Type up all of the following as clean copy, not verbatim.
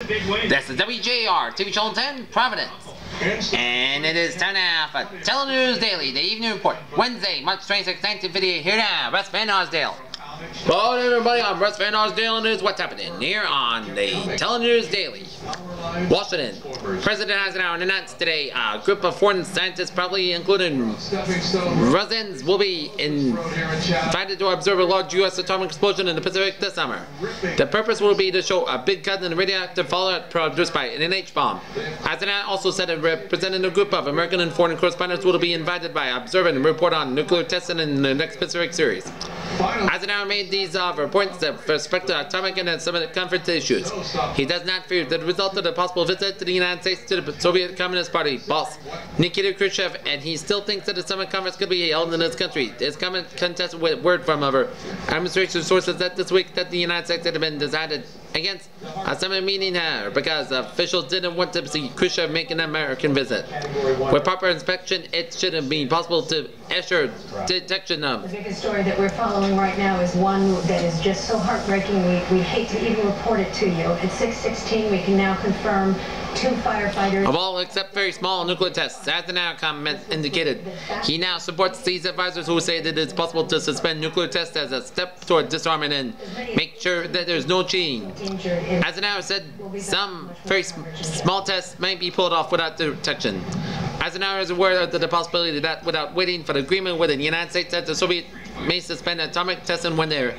That's the WJAR TV Channel 10 Providence. And it is time now for TeleNews Daily, the evening report. Wednesday, March 26, 1958. Here now, Russ Van Arsdale. Hello everybody, I'm Russ Van Arsdale, and what's happening here on the TeleNews Daily. Washington. President Eisenhower announced today a group of foreign scientists, probably including Russians, will be invited to observe a large U.S. atomic explosion in the Pacific this summer. The purpose will be to show a big cut in the radioactive fallout produced by an NH bomb. Eisenhower also said a representative group of American and foreign correspondents will be invited by observing and report on nuclear testing in the next Pacific series. Eisenhower made these reports with respect to atomic and Summit conference issues. He does not fear the result of the possible visit to the United States to the Soviet Communist Party boss Nikita Khrushchev, and he still thinks that the Summit conference could be held in his country. His comment contested with word from other administration sources that this week that the United States had been decided against a summit meeting here because officials didn't want to see Khrushchev make an American visit. With proper inspection, it shouldn't be possible to assure detection of. The biggest story that we're following right now is one that is just so heartbreaking we hate to even report it to you. At 6:16 we can now confirm 2 firefighters. Of all except very small nuclear tests, as the now comment indicated, he now supports these advisors who say that it's possible to suspend nuclear tests as a step toward disarmament and make sure that there's no cheating. As the now said, some very small tests may be pulled off without detection. Eisenhower is aware of the possibility that without waiting for the agreement with the United States that the Soviet may suspend atomic testing when their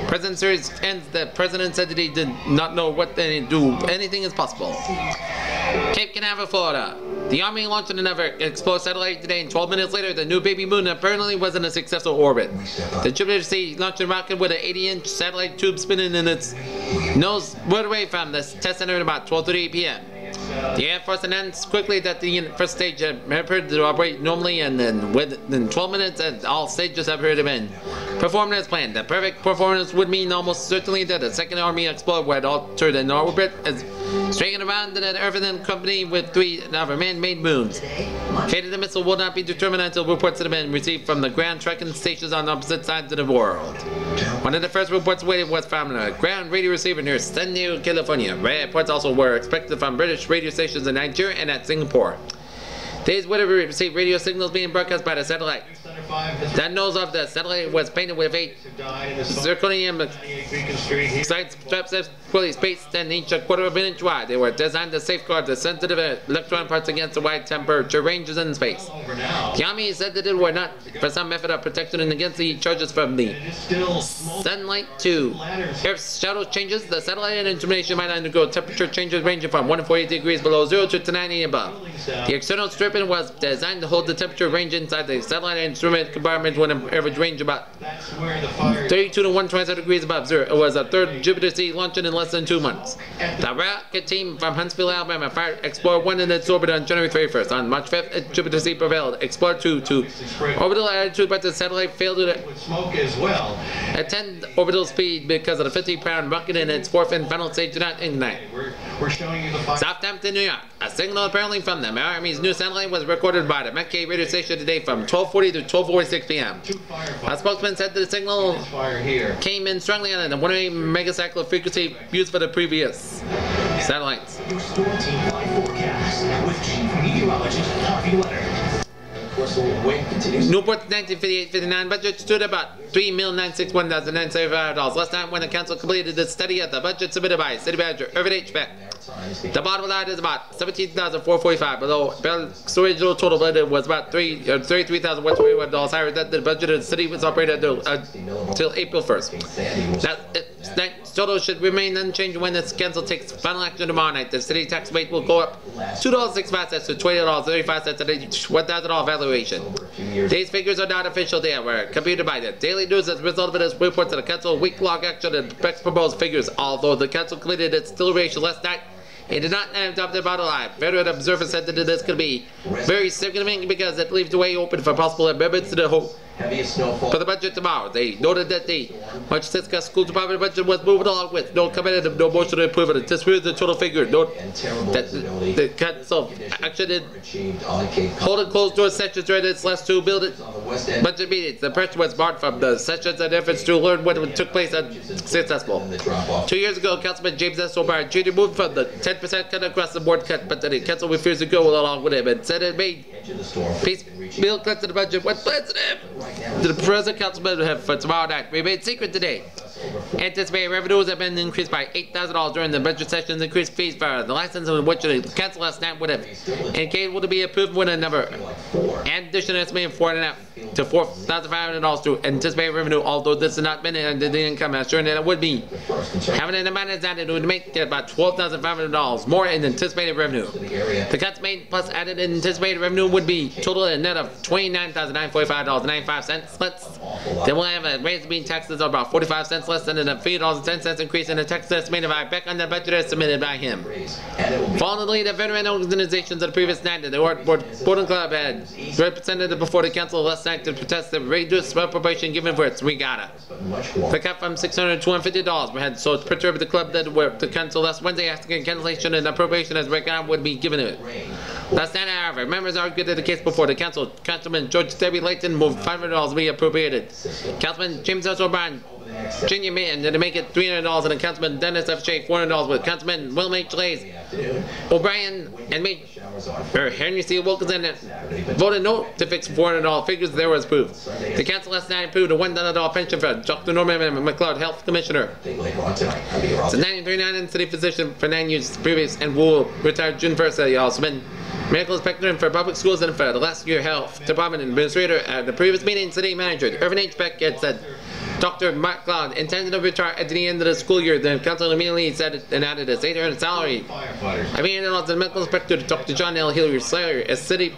presidency ends, the president said that he did not know what they do. Anything is possible. Cape Canaveral, Florida. The Army launched another explosive satellite today, and 12 minutes later, the new baby moon apparently was in a successful orbit. The Jupiter-C launched a rocket with an 80-inch satellite tube spinning in its nose right away from the test center at about 12:38 p.m. The Air Force announced quickly that the first stage had appeared to operate normally, and then within 12 minutes, all stages have appeared to have been performed as planned. The perfect performance would mean almost certainly that the Second Army explorer would alter the orbit as straightened around the Earth and accompanied with 3 other man-made moons. Fate of the missile will not be determined until reports have been received from the ground tracking stations on opposite sides of the world. One of the first reports waited was from a ground radio receiver near San Diego, California. Reports also were expected from British radio stations in Nigeria and at Singapore. These would have received radio signals being broadcast by the satellite. The nose of the satellite was painted with 8 zirconium straps fully spaced and each a quarter of an inch wide. They were designed to safeguard the sensitive electron parts against the wide temperature ranges in space. The Army said that it were not for some method of protection and against the charges from the sunlight to Earth's shadow changes. The satellite instrumentation might undergo temperature changes ranging from 148 degrees below 0 to 90 above. The external stripping was designed to hold the temperature range inside the satellite instrument compartment with an average range about 32 to 127 degrees above 0. It was a third Jupiter-C launching in less than 2 months. The rocket team from Huntsville, Alabama fired Explorer 1 in its orbit on January 31st. On March 5th, Jupiter-C propelled Explorer 2 to orbital altitude, but the satellite failed to attain orbital speed because of the 50-pound rocket in its 4th and final stage did not ignite. Southampton, New York. A signal apparently from the Army's new satellite was recorded by the Mackay radio station today from 12:40 to 12:46 p.m. A spokesman said that the signal came in strongly on the 108 megacycle frequency used for the previous satellites. Newport's 1958-59 budget stood about $3,961,975 last time when the council completed the study of the budget submitted by City Manager Irvin H. Beck. The bottom line is about $17,445, although Beck's original total budget was about $33,121 higher than the budget of the city was operated until April 1st. That total should remain unchanged when the council takes final action tomorrow night. The city tax rate will go up $2.65 to $20.35 at each $1,000 valuation. These figures are not official. They were computed by the Daily News as a result of its reports of the council week-long action and Beck's proposed figures. Although the council completed its deliberation last night, it did not adopt the bottom line. Veteran observers said that this could be very significant because it leaves the way open for possible amendments to the for the budget tomorrow. They noted that the Massachusetts School Department budget was moved along with no comment, no motion to approve it. This was the total figure. Note that the council actually holding closed door sessions during its last two budget meetings. The pressure was marked from the sessions and efforts to learn what took place unsuccessful. 2 years ago, Councilman James S. O'Brien Jr. moved from the 10% cut across the board cut, but the council refused to go along with him and said it made piecemeal cuts to the budget what sensitive to the present councilman have for tomorrow night remained secret today. Anticipated revenues have been increased by $8,000 during the budget sessions. Increased fees for the license in which the council last night would have indicated would be approved with a number. And addition estimated $4,500 to $4,500 to anticipated revenue, although this has not been under the income assuring that it would be. Having an amount as that, it would make about $12,500 more in anticipated revenue. The cuts made plus added in anticipated revenue would be total a net of $29,945.95. They will have a raise being taxes of about 45 cents less than a $3.10 increase in the tax estimated by Beck on the budget estimated by him. Following the lead of veteran organizations of the previous night, the Boarding Club had represented before the council last night to protest the reduced appropriation given for its regatta. The cut from $600 to $250 had so perturbed the club that the council last Wednesday asking cancellation and appropriation as regatta would be given to it. Last night, however, members argued that the case before the council. Councilman George W. Layton moved $500 to be appropriated. Councilman James S. O'Brien Jr. made to make it $300 and Councilman Dennis F. Shea $400 with Councilman William H. Lays, O'Brien and me, Henry C. Wilkinson voted no to fix $400 figures there was approved. The council last night approved a $100 pension for Dr. Norman McLeod, Health Commissioner. It's a 1939 city physician for 9 years previous and will retire June 1st. He also been medical inspector for public schools and for the last year health department administrator. At the previous meeting, city manager Irvin H. Beck had said Dr. McLeod intended to retire at the end of the school year. The council immediately said it and added his $800 salary. I mean, the medical inspector Dr. John L. Hillary Slayer as city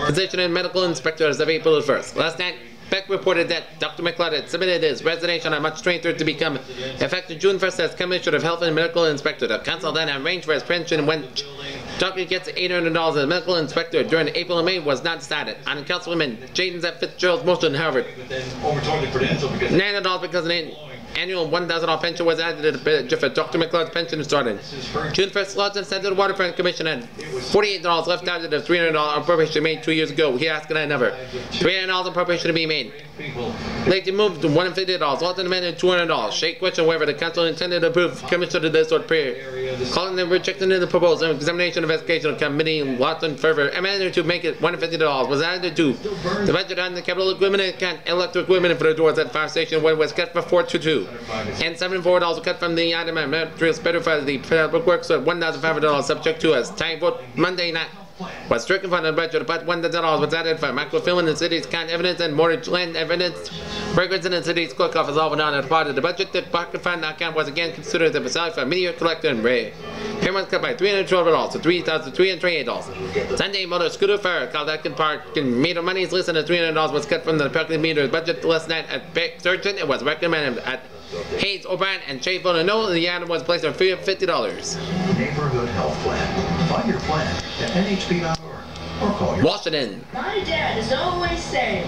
physician and medical inspector as of April 1st. Last night, Beck reported that Dr. McLeod had submitted his resignation on March 23rd to become effective June 1st as Commissioner of Health and Medical Inspector. The council then arranged for his pension when Dr. gets $800 as medical inspector during April and May was not decided. On Councilwoman Jaden F. Fitzgerald's motion, however, $900 because an annual $1,000 pension was added to the budget for Dr. McLeod's pension started. June 1st, Lawson said that the Waterfront Commission had $48 left out of the $300 appropriation made 2 years ago. He asked another $300 appropriation to be made. Layton moved to $150. Lawson amended $200. Shea questioned whether the council intended to approve commission to this sort period. Calling them rejecting the proposal examination investigation committee, Lawson further amended to make it $150 was added to the budget on the capital equipment and electric equipment for the doors at the fire station when it was cut for $422. And $74 cut from the item and materials better for the public works at $1,500 subject to as time vote Monday night was stricken from the budget, but $1,000 was added for microfilm in the city's con evidence and mortgage land evidence records in the city's clerk office. All on as part of the budget. The pocket fund account was again considered the facility for media collector and Ray. Payments cut by $312 to $3,328. Sunday motor scooter fare called Atkin Park and meter monies less than $300 was cut from the parking meter budget last night at Beck Surgeon. It was recommended at Hayes, O'Brien, and Shea voted no. The item was placed on $50. Neighborhood Health Plan. Find your plan at nhp.org or call your Washington. My dad is always saying,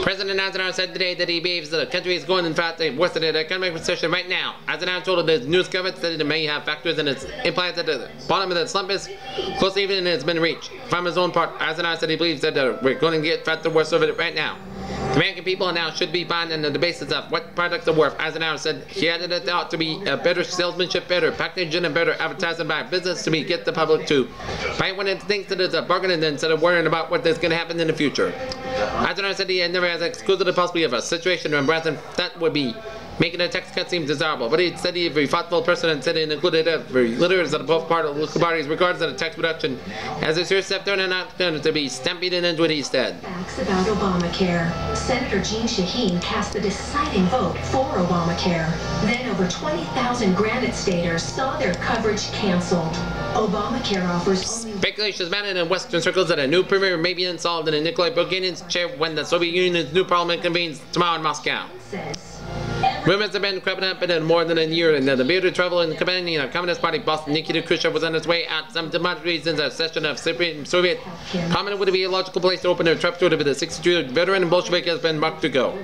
President Eisenhower said today that he believes the country is going, in fact, worse than an economic recession right now. Eisenhower told the news coverage that it may have factors in its implies that the bottom of the slump is close even and has been reached. From his own part, Eisenhower said he believes that we're going to get the worst of it right now. The American people now should be buying on the basis of what products are worth. Eisenhower said he added it out to be a better salesmanship, better packaging, and better advertising by business to get the public to buy when it thinks that it's a bargain and instead of worrying about what is going to happen in the future. Eisenhower said he never has excluded the possibility of a situation where Branson that would be making a tax cut seem desirable, but he said he very thoughtful person and said it included every leaders of both political parties regards the tax reduction as a serious step they're not going to be stampeded into it, he said. Facts about Obamacare. Senator Jean Shaheen cast the deciding vote for Obamacare. Then over 20,000 Granite Staters saw their coverage canceled. Obamacare offers Speculation is mounted in Western circles that a new premier may be installed in a Nikolai Bulganin's chair when the Soviet Union's new parliament convenes tomorrow in Moscow. says every Rumors have been creeping up in more than a year, and the bearded travel and companion of Communist Party boss Nikita Khrushchev was on his way out. Some diplomatic reasons a session of Soviet Communist would be a logical place to open a trap door, but the 62 veteran Bolshevik has been marked to go.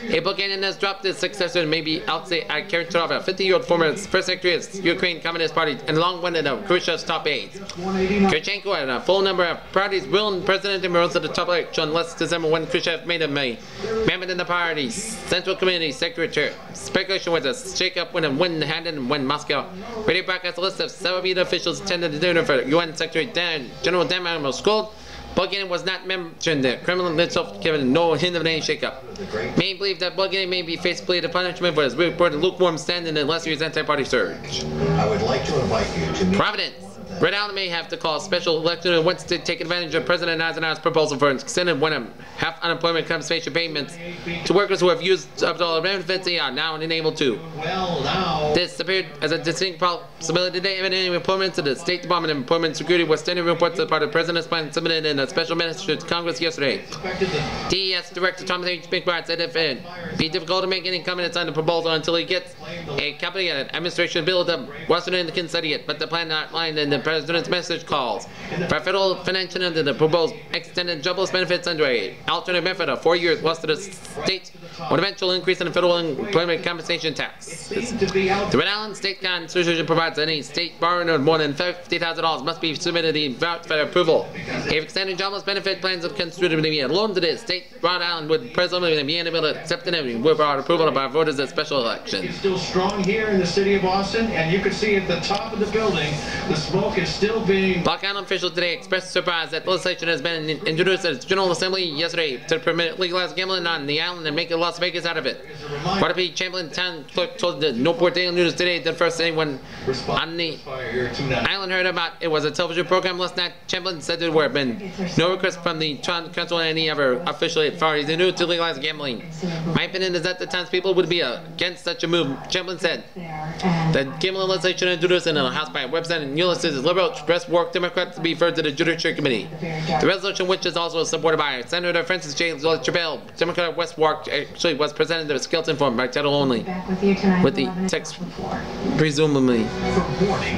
A Bulgarian has dropped his successor, maybe Alexei Kerensov, a 50-year-old former first secretary of the Ukraine Communist Party, and long one of Khrushchev's top aides. Kerchenko had a full number of parties willing president and rose to the top election last December when Khrushchev made him a member in the party's Central Committee secretary. Speculation was a shake-up when a win-handed when Moscow radio broadcast a list of Soviet officials attended the dinner for UN Secretary General Dan Moscow. Bulgaria was not mentioned. The Kremlin itself given no hint of any shake-up. Many believe that Bulgaria may be faced with a punishment for his reported lukewarm stand in last year's anti-party surge. I would like to invite you to meet Providence. Rhode Island may have to call a special election and wants to take advantage of President Eisenhower's proposal for extended half unemployment compensation payments to workers who have used up all the benefits they are now unable to. This appeared as a distinct possibility today, evidently reports to the State Department of Employment Security was standing reports as part of the President's plan submitted in a special message to Congress yesterday. DES Director Thomas H. Pinkbart said if it be difficult to make any comments on the proposal until he gets a copy of the administration bill, the Washington can study it, but the plan outlined in the President's message calls for federal financing under the proposed extended jobless benefits under an alternate method of 4 years lost to the states with eventual increase in the federal employment compensation tax. The Rhode Island State Constitution provides that any state borrowing of more than $50,000 must be submitted to vouch for approval. If extended jobless benefit plans are considered to be a loan to the state, Rhode Island would presumably be unable to accept it without approval by voters at special election. It's still strong here in the city of Austin, and you can see at the top of the building, the smoke is still being... Block Island officials today expressed surprise that legislation has been introduced at its General Assembly yesterday to permit legalized gambling on the island and make Las Vegas out of it. Waterby Chamberlain town clerk told the Newport Daily News today that first anyone on the island heard about it was a television program last night. Chamberlain said there were been no requests from the town council or any other official authorities they knew to legalize gambling. My opinion is that the townspeople would be against such a move. Chamberlain said the gambling legislation introduced in the House by website and Ulysses liberal express work Democrats to be referred to the Judiciary Committee. The resolution, which is also supported by Senator Francis J. Chabelle, Democrat of West Wark, actually was presented to Skeleton Form by title only, with the text presumably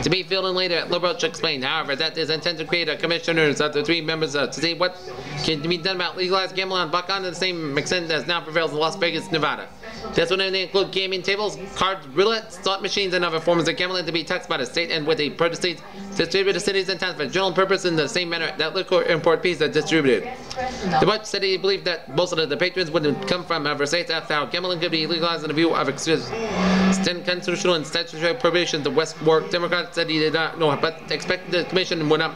to be filled in later. Liberal explained, however, that is intended to create a commissioners of the 3 members to see what can be done about legalized gambling on Block Island to the same extent as now prevails in Las Vegas, Nevada. This would include gaming tables, cards, roulette, slot machines, and other forms of gambling to be taxed by the state and with the proceeds distributed to cities and towns for general purpose in the same manner that liquor import fees are distributed. The Bush said he believed that most of the patrons would come from Versailles after how gambling could be legalized in the view of extent constitutional and statutory prohibitions. The West Wark Democrat said he did not know, but expected the commission would not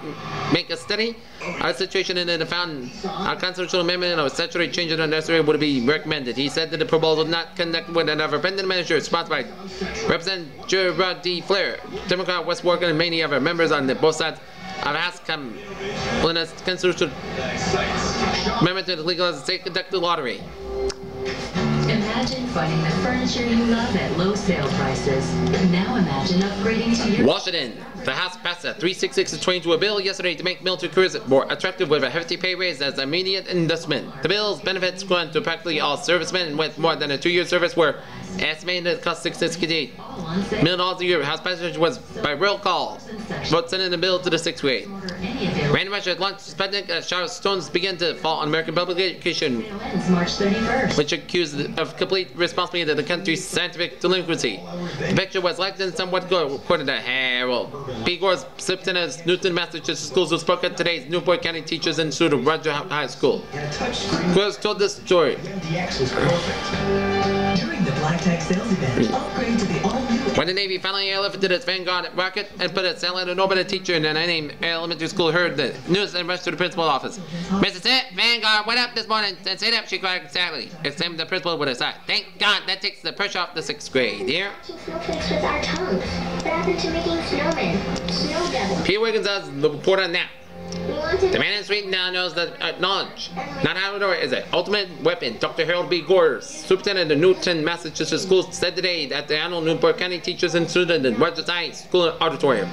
make a study our situation and then found a constitutional amendment or statutory changes are necessary would be recommended. He said that the proposal not connected with another pending measure sponsored by Representative Gerard D. Flair, Democrat, West Wark, and many other members on both sides of the House come on a constitutional amendment to legalize the state-conducted lottery. Imagine finding the furniture you love at low sale prices. Now imagine upgrading to your... Washington. The House passed a 366-22 bill yesterday to make military careers more attractive with a hefty pay raise as immediate investment. The bill's benefits go to practically all servicemen with more than a 2-year service were estimated to cost $668 million a year. House passage was by roll call. Vote sending the bill to the 6th grade. Random Russia launched spending as shower stones began to fall on American public education, which accused of complete responsibility to the country's scientific delinquency. The picture was liked and somewhat good, according to Harold P. Gore's Sipton as Newton, Massachusetts schools who spoke at today's Newport County Teachers Institute of Roger High School. Gore told this story. When the Navy finally airlifted its Vanguard rocket and put its satellite in orbit, a teacher in an unnamed elementary school heard the news and rushed to the principal's office. Mrs. Vanguard went up this morning and stayed up, she cried sadly. Exclaimed the principal with a sigh. Thank God, that takes the pressure off the 6th grade. Here. Snowflakes with our tongues. What happened to making snowmen? Snow devils. P. Wiggins has the report on that. We want The man in the street now knows that knowledge, not outdoor, is an ultimate weapon. Dr. Harold B. Gore, superintendent of Newton, Massachusetts schools, said today at the annual Newport County Teachers Institute in Rogers High School auditorium.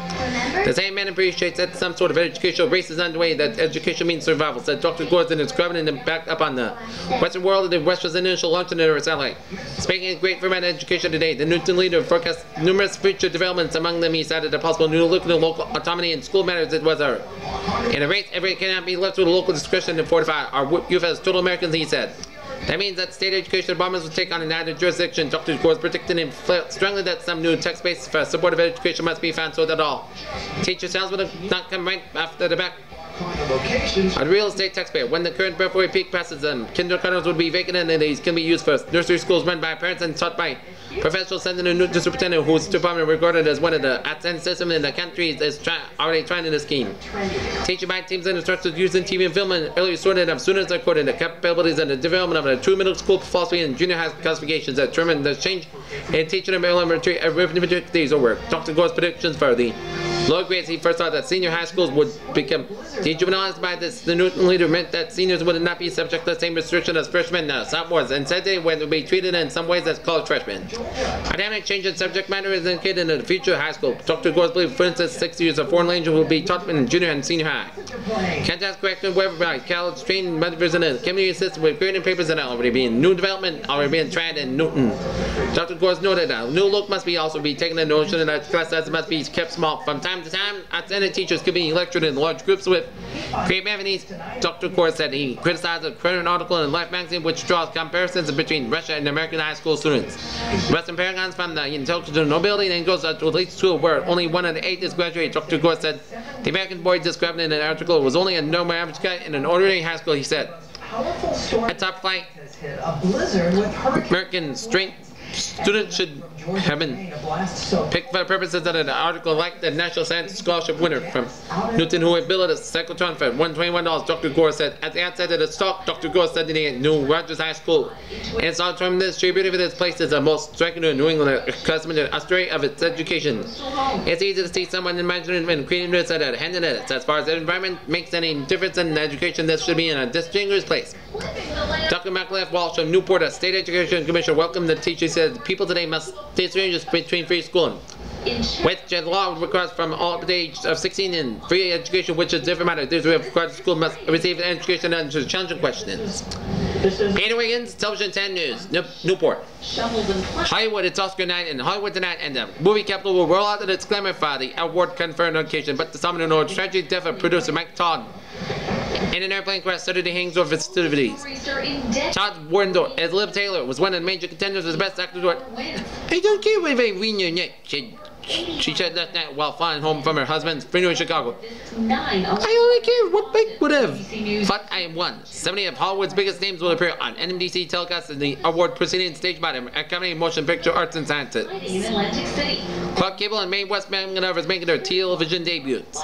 The same man appreciates that some sort of educational race is underway, that education means survival, said Dr. Gore in describing and backed up on the Western world of the West's initial launch on the satellite. Speaking of great format education today, the Newton leader forecast numerous future developments. Among them, he cited a possible new look at local autonomy in school matters. It was in a race, every cannot be left to the local discretion to fortify our youth as total Americans, he said. That means that state education departments will take on another jurisdiction. Dr. Gore predicted and felt strongly that some new text-based for supportive education must be found so that all teacher sales will not come right after the back. A real estate taxpayer, when the current birthday peak passes, kindergartens would be vacant and these can be used for nursery schools run by parents and taught by professionals. Sending a new superintendent whose department regarded as one of the outstanding systems in the country is already trying in the scheme. Teaching by teams and instructors using TV and film and early sorted of students according to capabilities and the development of a true middle school philosophy and junior high classifications that determine the change in teaching and elementary arithmetic days of work. Dr. Gore's predictions for the low grades, he first thought that senior high schools would become dejuvenilized by this. The Newton leader meant that seniors would not be subject to the same restriction as freshmen sophomores, and said they would be treated in some ways as college freshmen. A dynamic change in subject matter is indicated in the future of high school. Dr. Gore believes, for instance, 6 years of foreign language will be taught in junior and senior high. Contest correction wherever by college trained members in the community system with grading papers that are already being new development already being tried in Newton. Dr. Gore noted that a new look must also be taken into notion that class sizes must be kept small. From time to time, outstanding teachers could be lectured in large groups with great memories. Dr. Gore said he criticized a current article in Life magazine which draws comparisons between Russia and American high school students. Western paragons from the intellectual nobility and goes to elite school where only 1 out of 8 is graduated. Dr. Gore said the American boy described in an article was only a normal average guy in an ordinary high school. He said, a top flight American strength students should have been picked for purposes of an article like the National Science Scholarship winner from Newton who billed a cyclotron for $121. Dr. Gore said at the outset of the talk, Dr. Gore said that he knew Rogers High School and its auditorium distributed with its place is the most striking to New England customer a story of its education. It's easy to see someone imaginative and creative at a hand in it. As far as the environment makes any difference in education, this should be in a distinguished place. Dr. McLeod Walsh from Newport, a state education commissioner, welcomed the teacher. He said people today must distinguish between free schooling, which the law requires from all the age of 16 and free education, which is a different matter. This requires the school must receive an education and answer challenging questions. Peter Wiggins, Television 10 News, Newport. Hollywood, it's Oscar night in Hollywood tonight, and the movie capital will roll out its glamour for the award conferred occasion. But the summoner knows tragic death of producer Mike Todd in an airplane crash Saturday hangs over festivities. Todd Warren as Liv Taylor was one of the major contenders for the best actor. I don't care if I win your neck, she said that night while flying home from her husband's funeral in Chicago. I only care what bike would have. But I won. 70 of Hollywood's biggest names will appear on NBC telecast in the award proceeding staged by the Academy of Motion Picture Arts and Sciences. Clark Gable and Mae West is making their television debuts.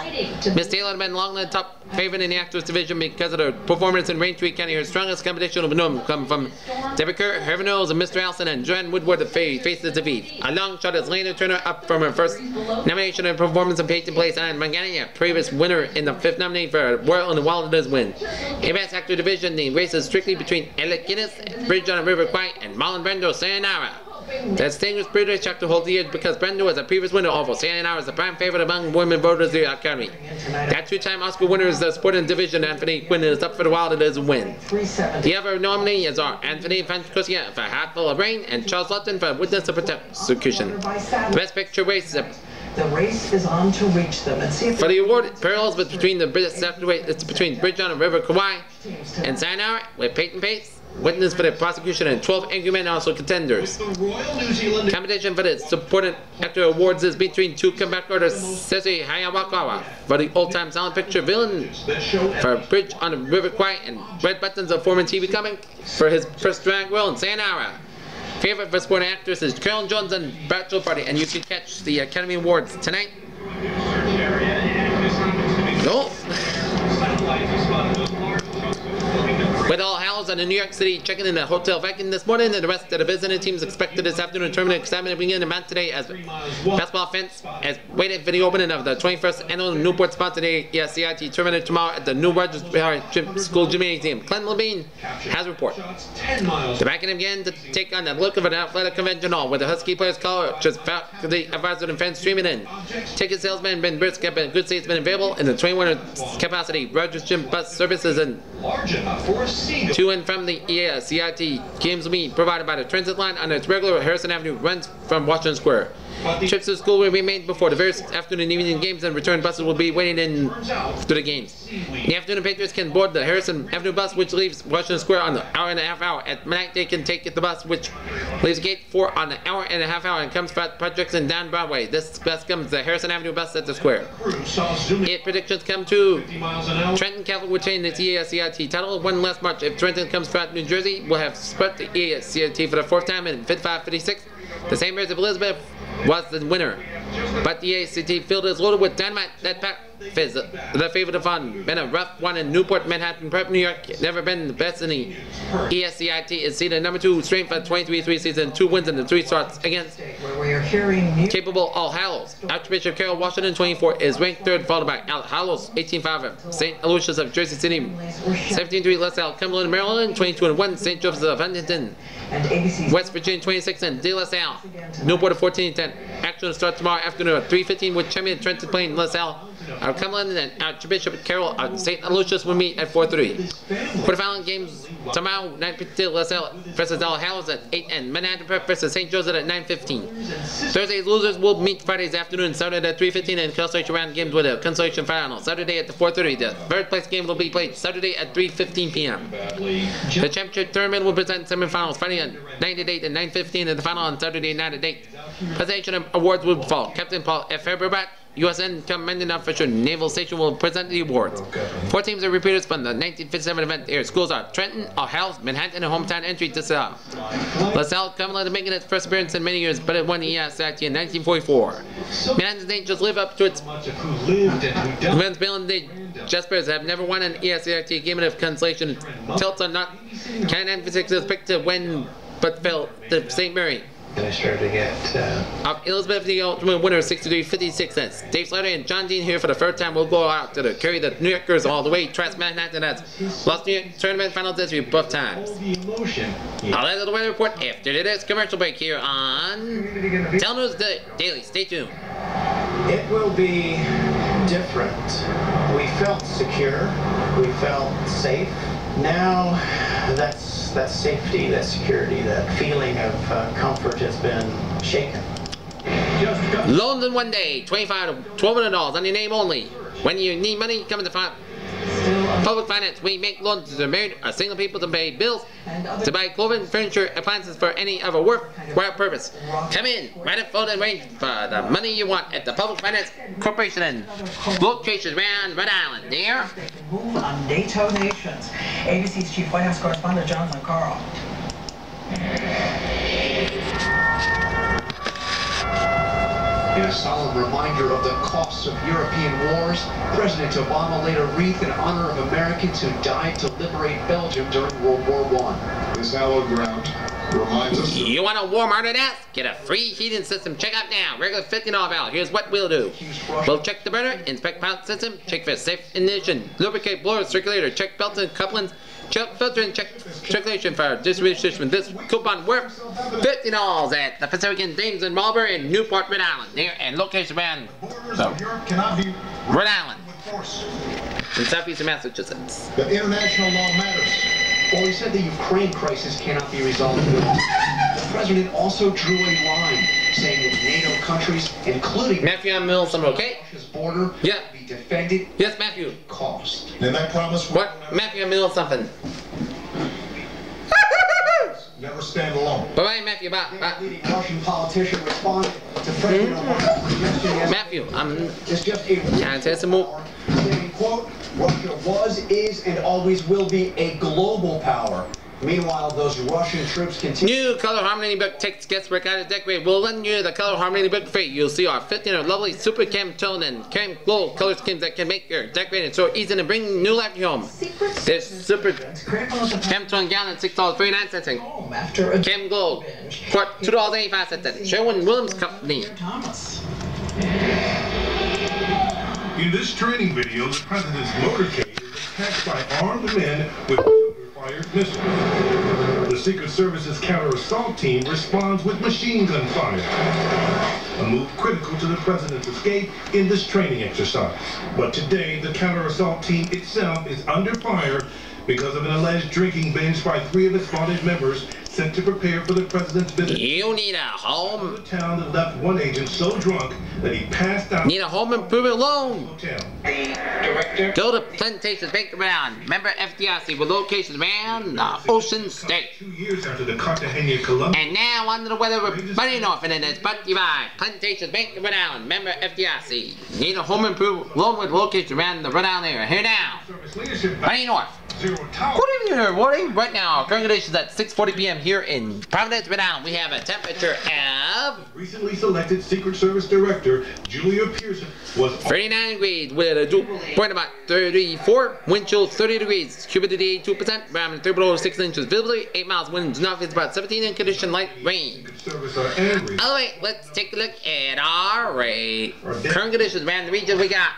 Miss Taylor had been long the top favorite in the actress division because of her performance in Rain Tree County. Her strongest competition will come from Debbie Kerr, Heaven Knowles, and Mr. Allison, and Joanne Woodward of Faces of Eve. A long shot as Lena Turner up from her first nomination and performance in Page to Place, and Mangani, a previous winner in the 5th nominee for Royal and the Wild Does Win. In Best Actor division, the race is strictly between Alec Guinness, Bridge on a River Kwai, and Marlon Brando Sayonara. The distinguished British check to hold the edge because Brando was a previous winner, although Sayonara is the prime favorite among women voters of the Academy. That 2-time Oscar winner is the supporting division. Anthony Quinn is up for the Wild, it is a win. The other nominee is our Anthony Fantasia for Hatful of Rain and Charles Lutton for Witness of Prosecution. The Best Picture race is the race is on to reach them and see if for the award, parallels between the British actor it's between Bridge on a River Kwai and Sayonara with Peyton Pace. Witness for the prosecution and 12 angry men also contenders. Competition for the supporting actor awards is between 2 comeback artists, Sesi Hayawakawa for the old-time silent picture villain for Bridge on the River Kwai, and Red Buttons, a former TV comic, for his first drag role in Sayonara. Favorite for supporting actress is Carolyn Jones and Bachelor Party, and you can catch the Academy Awards tonight. No. With All Hallows on in New York City checking in the hotel vacuum this morning, and the rest of the visiting teams expected this afternoon tournament excitement begin in Mount today as basketball fans as waiting for the opening of the 21st annual Newport sponsored CIT tournament tomorrow at the New Rogers School Gymnasium. Clinton Levine has a report. The vacuum began to take on the look of an athletic convention hall where the Husky players call just faculty, advisors, and fans streaming in. Ticket salesman Ben Brisk have been good seats been available in the 21 capacity Rogers Gym bus services and to and from the CIT games will be provided by the transit line on its regular Harrison Avenue runs from Washington Square. Trips to the school will be made before the various afternoon and evening games, and return buses will be waiting in to the games. In the afternoon, Patriots can board the Harrison Avenue bus, which leaves Washington Square on the hour. At night, they can take the bus, which leaves Gate 4 on the hour and comes from projects in down Broadway. This bus comes the Harrison Avenue bus at the square. If predictions come to Trenton Catholic will retain its CIT title one last March. If Trenton comes from New Jersey, will have split the CIT for the fourth time in 55-56. The same year as Elizabeth was the winner. But the ACT field is loaded with dynamite that pack Fizz, the favorite of fun. Been a rough one in Newport, Manhattan, Prep, New York. Never been the best in the ESCIT. Is seeded number 2 strength for 23-3 season. 2 wins in the 3 starts against capable All Hallows. Archbishop Carroll Washington 24 is ranked 3rd, followed by All Hallows 18-5. St. Aloysius of Jersey City 17-3. LaSalle, Cumberland, Maryland 22-1. St. Joseph's of Huntington, West Virginia 26 and De La Salle. Newport 14-10. Action will start tomorrow afternoon at 3:15 with champion Trenton playing LaSalle. Cumberland and Archbishop Carroll St. Aloysius will meet at 4:30. Quarterfinal games tomorrow night. LaSalle versus All Hallows at 8 and Manhattan Prep versus St. Joseph at 9:15. Thursday's losers will meet Friday's afternoon. Saturday at 3:15 and consolation round games with a consolation final. Saturday at 4:30. The third place game will be played Saturday at 3:15 p.m. The championship tournament will present semifinals Friday at 9 at 8 and 9:15 and the final on Saturday at 9 at 8. Presentation awards will fall. Captain Paul F. Heberbat, USN Commanding Officer Naval Station, will present the awards. 4 teams are repeaters from the 1957 event. Their schools are Trenton, All Hallows, Manhattan, and hometown entry to LaSalle. LaSalle Cumberland making its first appearance in many years, but it won the ESIT in 1944. Manhattan's Angels live up to its events. Bill Jaspers have never won an ESIT game of consolation. Tilts are not. Canada 96 is picked to win, but fell to St. Mary. And I started to get of Elizabeth, the ultimate winner, 63-56. Dave Slater and John Dean here for the third time will go out to carry the New Yorkers all the way. Trust Manhattan has lost New York tournament finals history both times. I'll end the weather report after this commercial break here on TeleNews Daily. Stay tuned. It will be different. We felt secure. We felt safe. Now that safety, that security, that feeling of comfort has been shaken. Loans in one day, $25 to $1,200 on your name only. When you need money, come in the public finance. We make loans to married or single people to pay bills, to buy clothing, furniture, appliances for any other worthwhile purpose. Come in, write a phone and arrange for the money you want at the Public Finance Corporation and locations around Rhode Island. There. Move on NATO nations. ABC's Chief White House Correspondent Jonathan Carl. In a solemn reminder of the costs of European wars, President Obama laid a wreath in honor of Americans who died to liberate Belgium during World War I. This hallowed ground reminds us. You want a warm-hearted ass? Get a free heating system. Check out now. Regular $50 valve. Here's what we'll do. We'll check the burner, inspect pilot system, check for safe ignition, lubricate blower, circulator, check belts and couplings, check filter and check circulation for distribution system. This coupon worth $50 at the Pacific and Dames and Marlborough in Newport, Rhode Island. Near and location around Rhode Island in southeastern Massachusetts. But international law matters. While he said the Ukraine crisis cannot be resolved, the president also drew a line, saying that NATO countries, including Matthew, I'm middle something, okay? Russia's border, yeah, will be defended. Yes, Matthew. Cost. And that promise. What? Matthew, I'm middle something. Never stand alone. Bye-bye, Matthew. Bye. Leading Russian politician responded to President Obama's suggestion yesterday. Matthew, It's just a can't say some more. Saying, quote, Russia was, is, and always will be a global power. Meanwhile, those Russian troops continue. New Color Harmony book takes guest work out of decorate. We'll lend you the Color Harmony book free. You'll see our 15 of lovely super cam tone and cam glow color schemes that can make your decorating so easy to bring new life to your home. There's super cam tone gown at $6.39 and cam glow for $2.85 Sherwin-Williams Company. In this training video, the president's motorcade is attacked by armed men with fired missiles. The Secret Service's counter-assault team responds with machine gun fire, a move critical to the president's escape in this training exercise. But today, the counter-assault team itself is under fire because of an alleged drinking binge by 3 of its wanted members sent to prepare for the president's visit. You need a home. The town that left one agent so drunk that he passed out. Need a home improvement loan. Hotel. Go to Plantations Bank around. Member FDIC with locations around the Ocean State. 2 years after the Cartagena, Colombia. And now under the weather with Bunny North, and it's brought to you by Plantations Bank Rhode Island. Member FDIC. Need a home improvement loan with locations around the Rhode Island area. Here now. Bunny North. Good evening, everybody. Right now, current conditions at 6:40 p.m. here in Providence, Rhode Island. We have a temperature of Recently selected Secret Service Director Julia Pearson was 39 degrees with a dew point about 34, wind chill 30 degrees, humidity 2%, barometer 3 below 6 inches, visibility 8 miles, wind north is about 17 and condition light rain. All right, let's take a look at our current conditions around the region. We got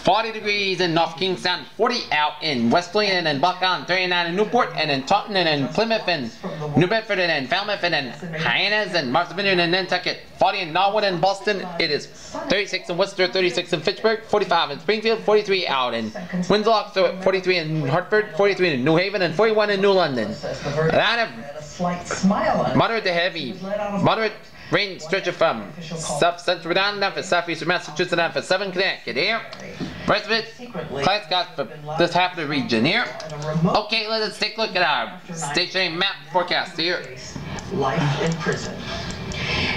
40 degrees in North Kingstown, 40 out in Wesley and in Buck Island, 39 in Newport and in Taunton and in Plymouth and New Bedford and in Falmouth and in Hyannis and Martha's Vineyard and Nantucket, 40 in Norwood and Boston. It is 36 in Worcester, 36 in Fitchburg, 45 in Springfield, 43 out in Windsor, 43 in Hartford, 43 in New Haven and 41 in New London. A lot of moderate to heavy, moderate rain stretching from south-central Rhode Island down for southeastern Massachusetts down for 7 Connecticut here. Rest of it, cloud skies for this half of the region here. Okay, let's take a look at our stationary map forecast here. Life in prison.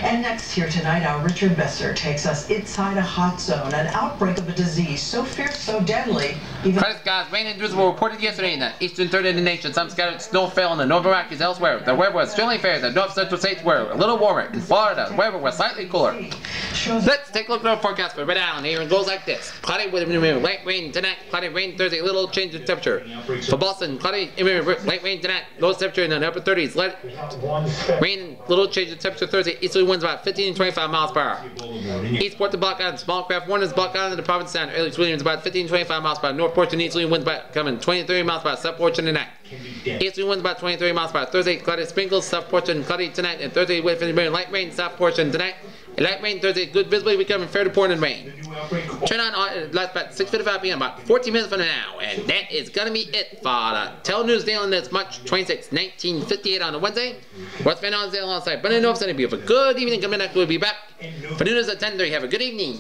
And next here tonight, our Richard Besser takes us inside a hot zone, an outbreak of a disease so fierce, so deadly. Cloud skies, rain and drizzle were reported yesterday in the eastern third of the nation. Some scattered snow fell in the Northern Rockies elsewhere. The weather was generally fair. The north central states were a little warmer. In Florida, the weather was slightly cooler. Let's take a look at our forecast for Rhode Island. Here it goes like this. Cloudy with light rain tonight. Cloudy rain Thursday. Little change in temperature. For Boston, cloudy light rain tonight. Lowest temperature in the upper 30s. Light rain, little change in temperature Thursday. Easterly winds about 15 to 25 miles per hour. Eastport to Block Island. Small craft warnings. Block Island to Providence Sound. Early winds about 15 to 25 miles per hour. Northport to easterly winds about coming 20 to 30 miles per hour. Southport tonight. Easterly winds about 20 to 30 miles per hour. Thursday, cloudy sprinkles. Southport and cloudy tonight. And Thursday, with light rain. South portion tonight. Light rain Thursday, good visibility, becoming fair to pouring rain. Turn on last about 6:55 p.m. about 14 minutes from now, and that is gonna be it for the TeleNews Daily on this March 26, 1958 on a Wednesday. What's been on sale alongside Bunny North, sending you a good evening. Coming back, we'll be back for news at 10:30. Have a good evening.